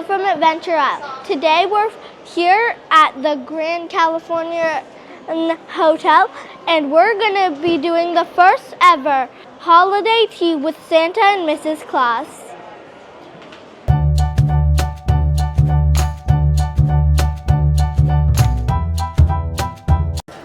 Joe from Adventure Isle. Today we're here at the Grand Californian Hotel and we're going to be doing the first ever holiday tea with Santa and Mrs. Claus.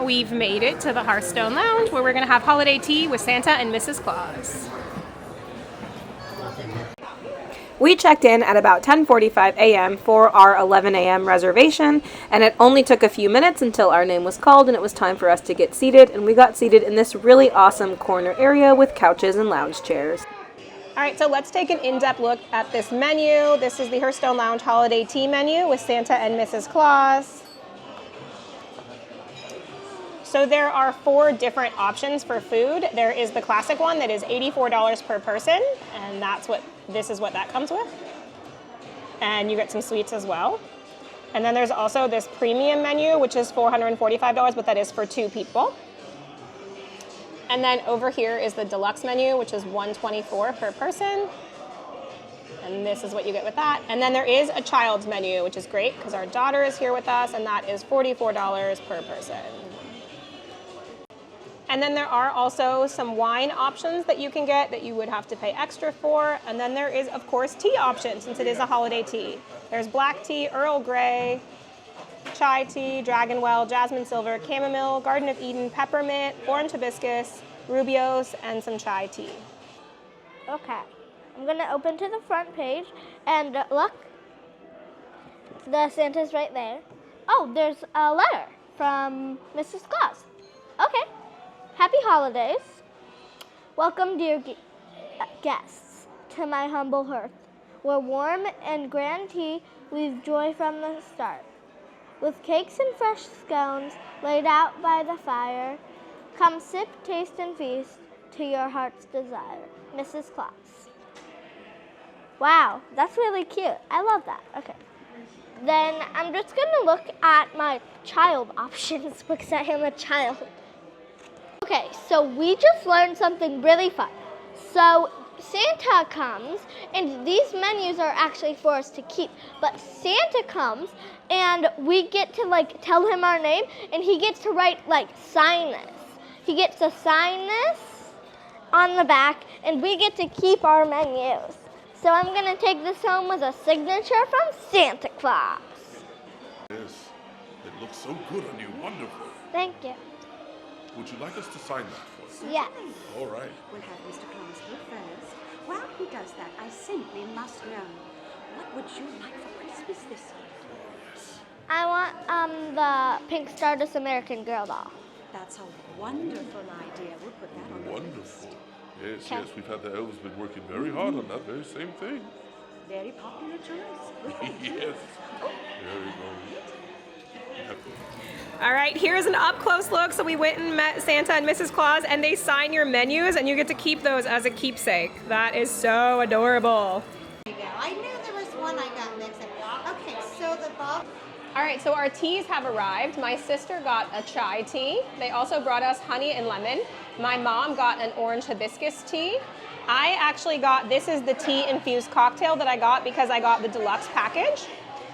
We've made it to the Hearthstone Lounge where we're going to have holiday tea with Santa and Mrs. Claus. We checked in at about 10:45 a.m. for our 11 a.m. reservation, and it only took a few minutes until our name was called and it was time for us to get seated, and we got seated in this really awesome corner area with couches and lounge chairs. All right, so let's take an in-depth look at this menu. This is the Hearthstone Lounge holiday tea menu with Santa and Mrs. Claus. So there are 4 different options for food. There is the classic one that is $84 per person, and this is what that comes with. And you get some sweets as well. And then there's also this premium menu, which is $445, but that is for 2 people. And then over here is the deluxe menu, which is $124 per person. And this is what you get with that. And then there is a child's menu, which is great because our daughter is here with us, and that is $44 per person. And then there are also some wine options that you can get that you would have to pay extra for. And then there is, of course, tea options since it is a holiday tea. There's black tea, Earl Grey, chai tea, dragon well, jasmine silver, chamomile, garden of Eden, peppermint, orange hibiscus, rubios, and some chai tea. Okay, I'm gonna open to the front page and look, the Santa's right there. Oh, there's a letter from Mrs. Claus. Okay. Happy holidays. Welcome, dear guests, to my humble hearth, where warm and grand tea weave joy from the start. With cakes and fresh scones laid out by the fire, come sip, taste, and feast to your heart's desire. Mrs. Claus. Wow, that's really cute. I love that. Okay. Then I'm just going to look at my child options because I am a child. Okay, so we just learned something really fun. So Santa comes, and these menus are actually for us to keep, but Santa comes, and we get to tell him our name, and he gets to sign this. He gets to sign this on the back, and we get to keep our menus. So I'm gonna take this home with a signature from Santa Claus. Yes, it looks so good on you, wonderful. Thank you. Would you like us to sign that for us? Yes. All right. We'll have Mr. Claus go first. While he does that, I simply must know, what would you like for Christmas this year? Yes. I want the Pink Stardust American Girl doll. That's a wonderful idea. We'll put that on the list. Wonderful. Yes, Okay. yes, we've had the elves been working very hard on that very same thing. Very popular choice. Yes. Very good. All right, here's an up-close look. So we went and met Santa and Mrs. Claus, and they sign your menus, and you get to keep those as a keepsake. That is so adorable. I knew there was one I got mixed up. Okay, so the box. All right, so our teas have arrived. My sister got a chai tea. They also brought us honey and lemon. My mom got an orange hibiscus tea. I actually got, this is the tea-infused cocktail that I got because I got the deluxe package.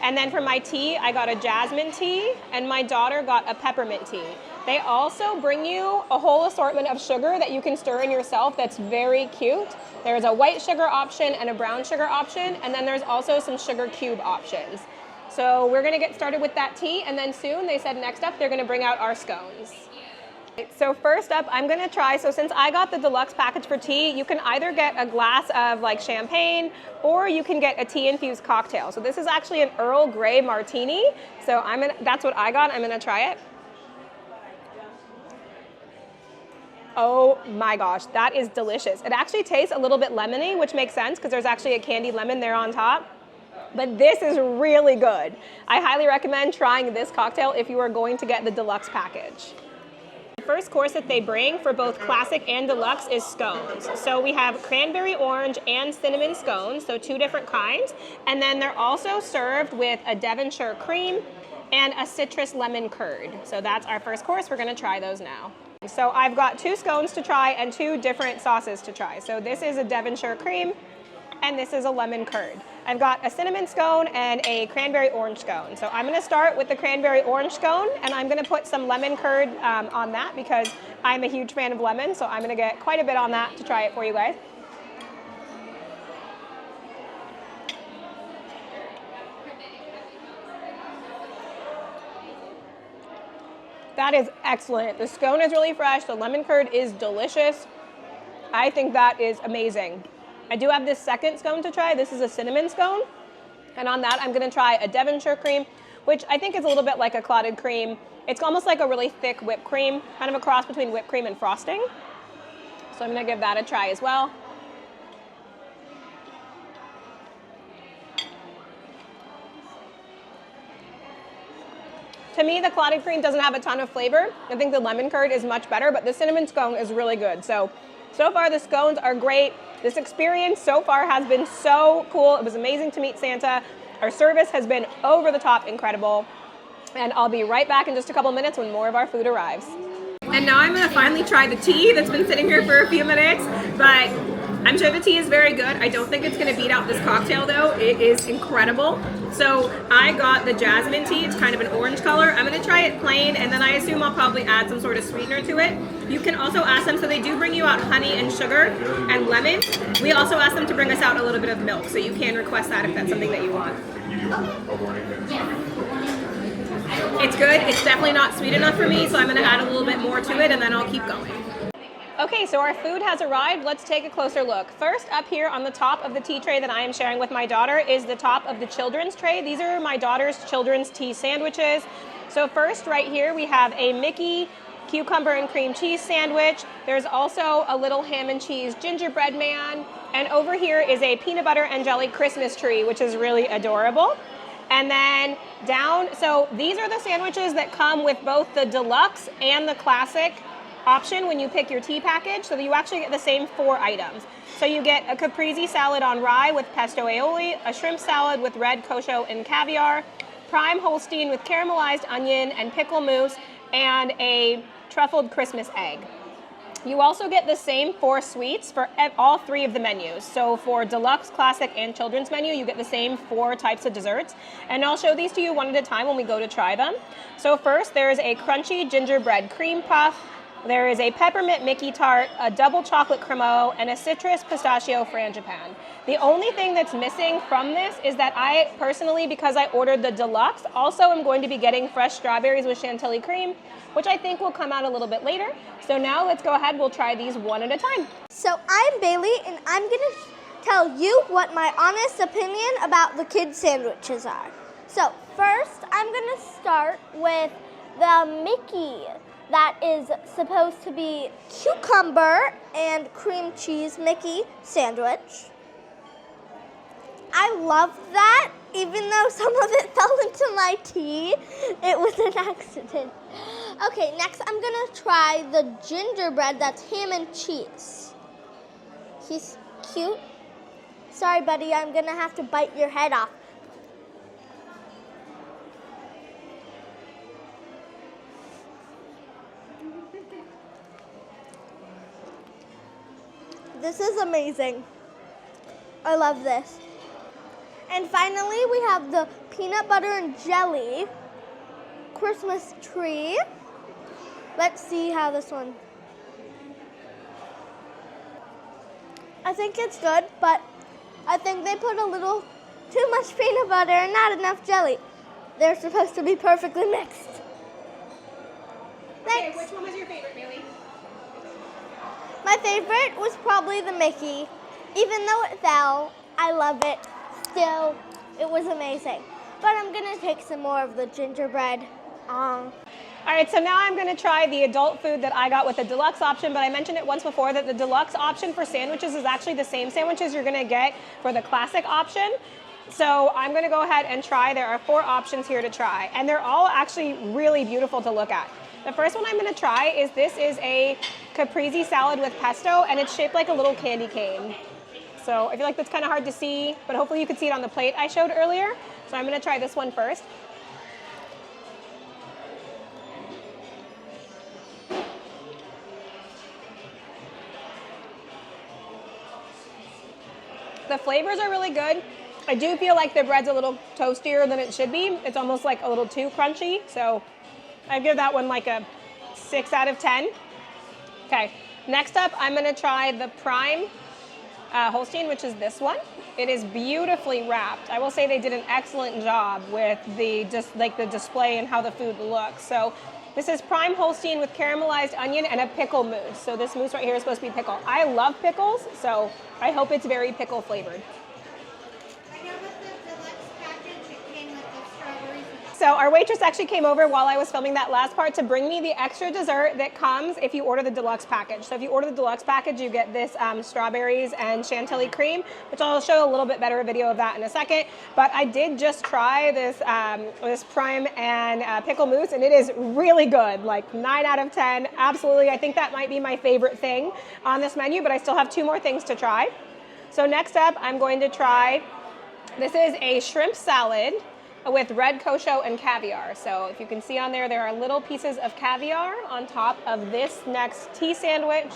And then for my tea, I got a jasmine tea, and my daughter got a peppermint tea. They also bring you a whole assortment of sugar that you can stir in yourself that's very cute. There's a white sugar option and a brown sugar option, and then there's also some sugar cube options. So we're gonna get started with that tea, and then soon, they said next up, they're gonna bring out our scones. So first up, I'm gonna try, so since I got the deluxe package for tea, you can either get a glass of champagne, or you can get a tea-infused cocktail. So this is actually an Earl Grey martini. So that's what I got, I'm gonna try it. Oh my gosh, that is delicious. It actually tastes a little bit lemony, which makes sense because there's actually a candied lemon there on top. But this is really good. I highly recommend trying this cocktail if you are going to get the deluxe package. The first course that they bring for both classic and deluxe is scones. So we have cranberry orange and cinnamon scones, so 2 different kinds. And then they're also served with a Devonshire cream and a citrus lemon curd. So that's our first course. We're gonna try those now. So I've got 2 scones to try and 2 different sauces to try. So this is a Devonshire cream, and this is a lemon curd. I've got a cinnamon scone and a cranberry orange scone. So I'm gonna start with the cranberry orange scone, and I'm gonna put some lemon curd on that because I'm a huge fan of lemon, so I'm gonna get quite a bit on that to try it for you guys. That is excellent. The scone is really fresh. The lemon curd is delicious. I think that is amazing. I do have this second scone to try. This is a cinnamon scone. And on that, I'm gonna try a Devonshire cream, which I think is a little bit like a clotted cream. It's almost like a really thick whipped cream, kind of a cross between whipped cream and frosting. So I'm gonna give that a try as well. To me, the clotted cream doesn't have a ton of flavor. I think the lemon curd is much better, but the cinnamon scone is really good. So far the scones are great. This experience so far has been so cool. It was amazing to meet Santa. Our service has been over the top incredible. And I'll be right back in just a couple minutes when more of our food arrives. And now I'm gonna finally try the tea that's been sitting here for a few minutes, but I'm sure the tea is very good. I don't think it's gonna beat out this cocktail though. It is incredible. So I got the jasmine tea. It's kind of an orange color. I'm gonna try it plain, and then I assume I'll probably add some sort of sweetener to it. You can also ask them, so they do bring you out honey and sugar and lemon. We also asked them to bring us out a little bit of milk, so you can request that if that's something that you want. It's good. It's definitely not sweet enough for me, so I'm gonna add a little bit more to it, and then I'll keep going. Okay, so our food has arrived. Let's take a closer look. First, up here on the top of the tea tray that I am sharing with my daughter is the top of the children's tray. These are my daughter's children's tea sandwiches. So first, right here, we have a Mickey cucumber and cream cheese sandwich. There's also a little ham and cheese gingerbread man. And over here is a peanut butter and jelly Christmas tree, which is really adorable. And then down, so these are the sandwiches that come with both the deluxe and the classic option when you pick your tea package, so that you actually get the same 4 items. So you get a caprese salad on rye with pesto aioli, a shrimp salad with red kosho and caviar, prime Holstein with caramelized onion and pickle mousse, and a truffled Christmas egg. You also get the same 4 sweets for all 3 of the menus. So for deluxe, classic, and children's menu, you get the same 4 types of desserts. And I'll show these to you one at a time when we go to try them. So first, there's a crunchy gingerbread cream puff. There is a peppermint Mickey tart, a double chocolate cremeux, and a citrus pistachio frangipan. The only thing that's missing from this is that I personally, because I ordered the deluxe, also am going to be getting fresh strawberries with chantilly cream, which I think will come out a little bit later. So now let's go ahead, we'll try these one at a time. So I'm Bailey, and I'm gonna tell you what my honest opinion about the kids' sandwiches are. So first, I'm gonna start with the Mickey. That is supposed to be cucumber and cream cheese Mickey sandwich. I love that, even though some of it fell into my tea. It was an accident. Okay, next I'm gonna try the gingerbread that's ham and cheese. He's cute. Sorry, buddy, I'm gonna have to bite your head off. This is amazing. I love this. And finally, we have the peanut butter and jelly Christmas tree. Let's see how this one. I think it's good, but I think they put a little too much peanut butter and not enough jelly. They're supposed to be perfectly mixed. Thanks. Okay, which one was your favorite, Bailey? My favorite was probably the Mickey. Even though it fell, I love it. Still, it was amazing. But I'm gonna take some more of the gingerbread. All right, so now I'm gonna try the adult food that I got with the deluxe option, but I mentioned it once before that the deluxe option for sandwiches is actually the same sandwiches you're gonna get for the classic option. So I'm gonna go ahead and try. There are 4 options here to try, and they're all actually really beautiful to look at. The first one I'm gonna try is this is a caprese salad with pesto, and it's shaped like a little candy cane. So I feel like that's kind of hard to see, but hopefully you could see it on the plate I showed earlier. So I'm gonna try this one first. The flavors are really good. I do feel like the bread's a little toastier than it should be. It's almost like a little too crunchy. So I give that one like a 6 out of 10. Okay, next up, I'm gonna try the Prime Holstein, which is this one. It is beautifully wrapped. I will say they did an excellent job with the display and how the food looks. So this is Prime Holstein with caramelized onion and a pickle mousse. So this mousse right here is supposed to be pickle. I love pickles, so I hope it's very pickle flavored. I know with the deluxe package, it came with the strawberries. So our waitress actually came over while I was filming that last part to bring me the extra dessert that comes if you order the deluxe package. So if you order the deluxe package, you get this strawberries and chantilly cream, which I'll show a little bit better video of that in a second. But I did just try this this Prime and pickle mousse, and it is really good, like 9 out of 10. Absolutely, I think that might be my favorite thing on this menu, but I still have 2 more things to try. So next up, I'm going to try, this is a shrimp salad with red kosho and caviar. So if you can see on there, there are little pieces of caviar on top of this next tea sandwich.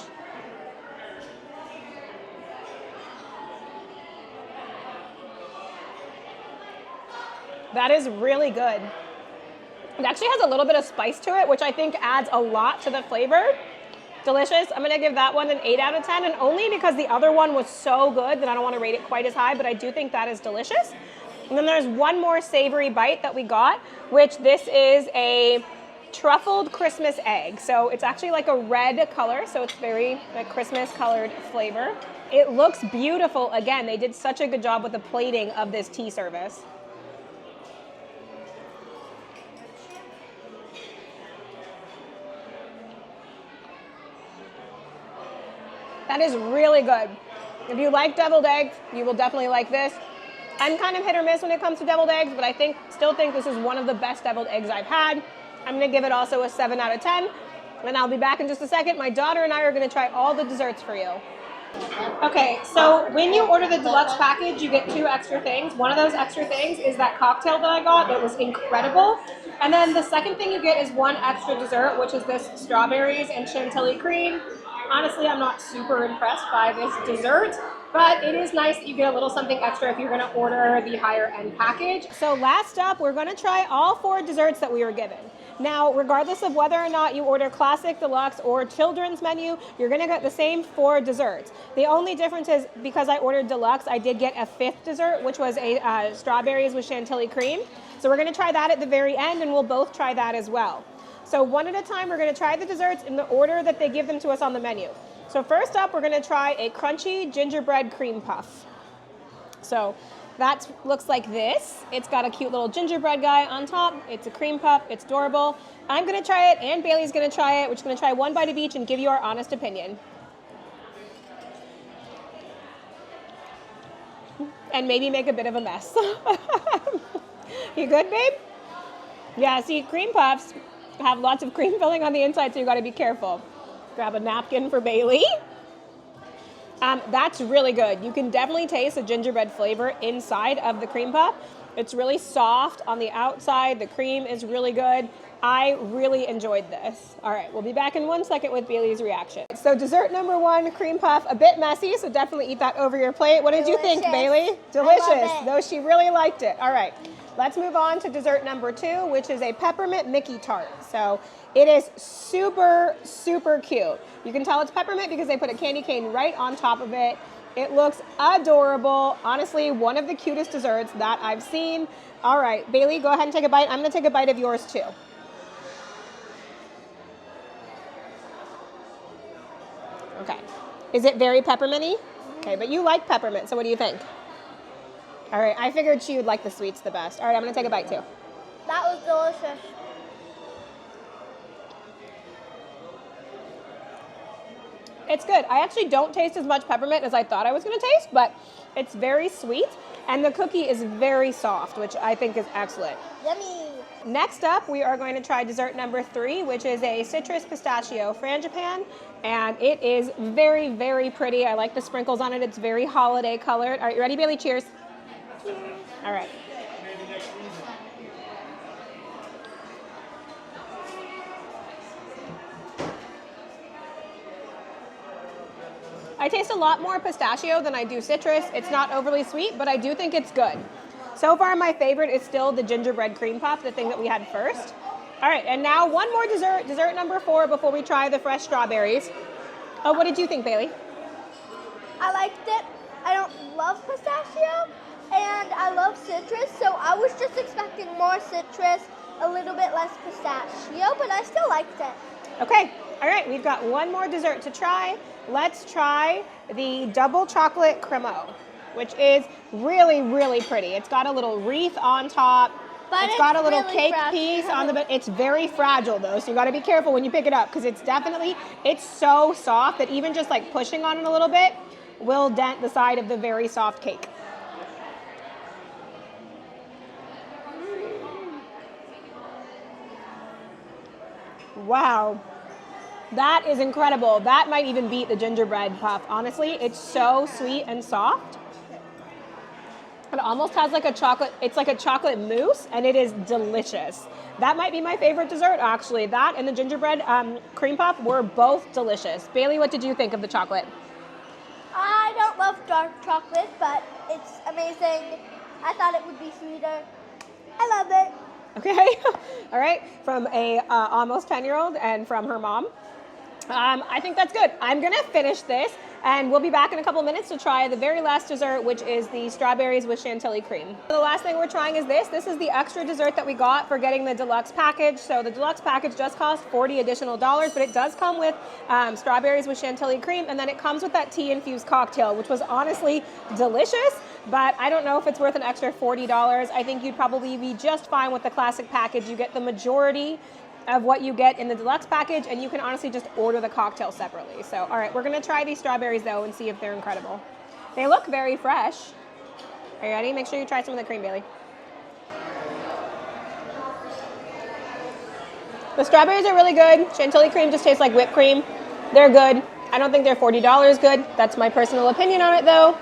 That is really good. It actually has a little bit of spice to it, which I think adds a lot to the flavor. Delicious. I'm gonna give that one an 8 out of 10, and only because the other one was so good that I don't want to rate it quite as high, but I do think that is delicious. And then there's one more savory bite that we got, which this is a truffled Christmas egg. So it's actually like a red color, so it's very like Christmas colored flavor. It looks beautiful. Again, they did such a good job with the plating of this tea service. That is really good. If you like deviled eggs, you will definitely like this. I'm kind of hit or miss when it comes to deviled eggs, but I still think this is one of the best deviled eggs I've had. I'm gonna give it also a 7 out of 10, and I'll be back in just a second. My daughter and I are gonna try all the desserts for you. Okay, so when you order the deluxe package, you get 2 extra things. One of those extra things is that cocktail that I got that was incredible. And then the second thing you get is 1 extra dessert, which is this strawberries and chantilly cream. Honestly, I'm not super impressed by this dessert, but it is nice that you get a little something extra if you're gonna order the higher end package. So last up, we're gonna try all 4 desserts that we were given. Now, regardless of whether or not you order classic, deluxe, or children's menu, you're gonna get the same 4 desserts. The only difference is because I ordered deluxe, I did get a 5th dessert, which was a strawberries with chantilly cream. So we're gonna try that at the very end, and we'll both try that as well. So one at a time, we're gonna try the desserts in the order that they give them to us on the menu. So first up, we're gonna try a crunchy gingerbread cream puff. So that looks like this. It's got a cute little gingerbread guy on top. It's a cream puff, it's adorable. I'm gonna try it, and Bailey's gonna try it. We're just gonna try 1 bite of each and give you our honest opinion. And maybe make a bit of a mess. You good, babe? Yeah, see, cream puffs have lots of cream filling on the inside, so you gotta be careful. Grab a napkin for Bailey. That's really good. You can definitely taste the gingerbread flavor inside of the cream puff. It's really soft on the outside. The cream is really good. I really enjoyed this. All right, we'll be back in 1 second with Bailey's reaction. So dessert number 1, cream puff, a bit messy, so definitely eat that over your plate. What did you think, Bailey? Delicious, I love it. though she really liked it. All right, let's move on to dessert number 2, which is a peppermint Mickey tart. So it is super, super cute. You can tell it's peppermint because they put a candy cane right on top of it. It looks adorable. Honestly, one of the cutest desserts that I've seen. All right, Bailey, go ahead and take a bite. I'm gonna take a bite of yours too. Okay. Is it very pepperminty? Okay, but you like peppermint, so what do you think? All right, I figured she would like the sweets the best. All right, I'm gonna take a bite too. That was delicious. It's good. I actually don't taste as much peppermint as I thought I was gonna taste, but it's very sweet, and the cookie is very soft, which I think is excellent. Yummy. Next up, we are going to try dessert number 3, which is a citrus pistachio frangipan, and it is very, very pretty. I like the sprinkles on it. It's very holiday colored. All right, you ready, Bailey? Cheers. Cheers. All right. I taste a lot more pistachio than I do citrus. It's not overly sweet, but I do think it's good. So far, my favorite is still the gingerbread cream puff, the thing that we had first. All right, and now one more dessert, dessert number 4 before we try the fresh strawberries. Oh, what did you think, Bailey? I liked it. I don't love pistachio, and I love citrus, so I was just expecting more citrus, a little bit less pistachio, but I still liked it. Okay, all right, we've got one more dessert to try. Let's try the double chocolate cremo, which is really, really pretty. It's got a little wreath on top. But It's got a little really cake fragile. piece on the bottom. It's very fragile though, so you gotta be careful when you pick it up because it's so soft that even just like pushing on it a little bit will dent the side of the very soft cake. Wow, that is incredible. That might even beat the gingerbread puff. Honestly, it's so sweet and soft. It almost has like a chocolate, it's like a chocolate mousse, and it is delicious. That might be my favorite dessert, actually. That and the gingerbread cream puff were both delicious. Bailey, what did you think of the chocolate? I don't love dark chocolate, but it's amazing. I thought it would be sweeter. I love it. Okay, all right, from a almost 10-year-old and from her mom. I think that's good. I'm gonna finish this and we'll be back in a couple minutes to try the very last dessert, which is the strawberries with chantilly cream. The last thing we're trying is this. This is the extra dessert that we got for getting the deluxe package. So the deluxe package does cost $40 additional, but it does come with strawberries with chantilly cream, and then it comes with that tea infused cocktail, which was honestly delicious, but I don't know if it's worth an extra $40. I think you'd probably be just fine with the classic package. You get the majority of what you get in the deluxe package, and you can honestly just order the cocktail separately. So, all right, we're gonna try these strawberries though and see if they're incredible. They look very fresh. Are you ready? Make sure you try some of the cream, Bailey. The strawberries are really good. Chantilly cream just tastes like whipped cream. They're good. I don't think they're $40 good. That's my personal opinion on it though.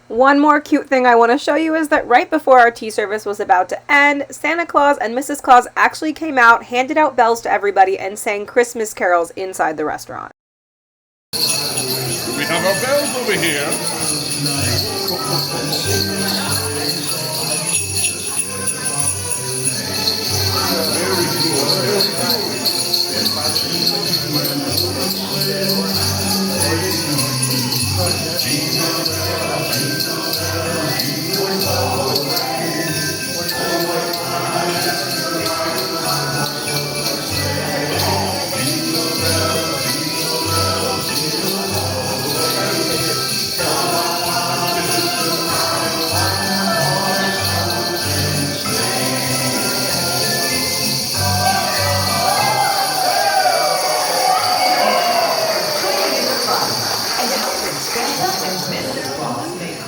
One more cute thing I want to show you is that right before our tea service was about to end, Santa Claus and Mrs. Claus actually came out, handed out bells to everybody, and sang Christmas carols inside the restaurant. We have our bells over here.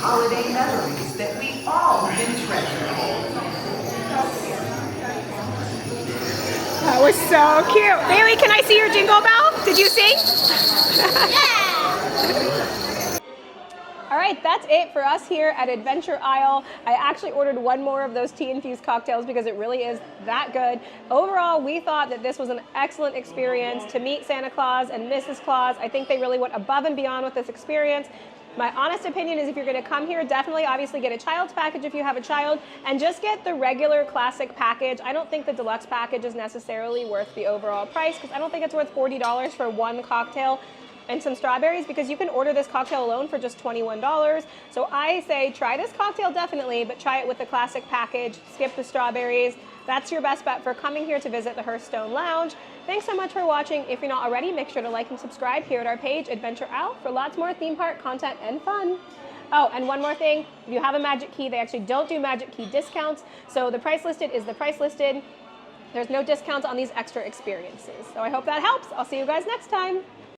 Holiday memories that we all can treasure. That was so cute. Bailey, can I see your jingle bell? Did you sing? All right, that's it for us here at Adventure Isle. I actually ordered one more of those tea-infused cocktails because it really is that good. Overall, we thought that this was an excellent experience to meet Santa Claus and Mrs. Claus. I think they really went above and beyond with this experience. My honest opinion is if you're going to come here, definitely obviously get a child's package if you have a child, and just get the regular classic package. I don't think the deluxe package is necessarily worth the overall price because I don't think it's worth $40 for one cocktail and some strawberries, because you can order this cocktail alone for just $21. So I say try this cocktail definitely, but try it with the classic package, skip the strawberries. That's your best bet for coming here to visit the Hearthstone Lounge. Thanks so much for watching. If you're not already, make sure to like and subscribe here at our page, Adventure Isle, for lots more theme park content and fun. Oh, and one more thing, if you have a magic key, they actually don't do magic key discounts. So the price listed is the price listed. There's no discounts on these extra experiences. So I hope that helps. I'll see you guys next time.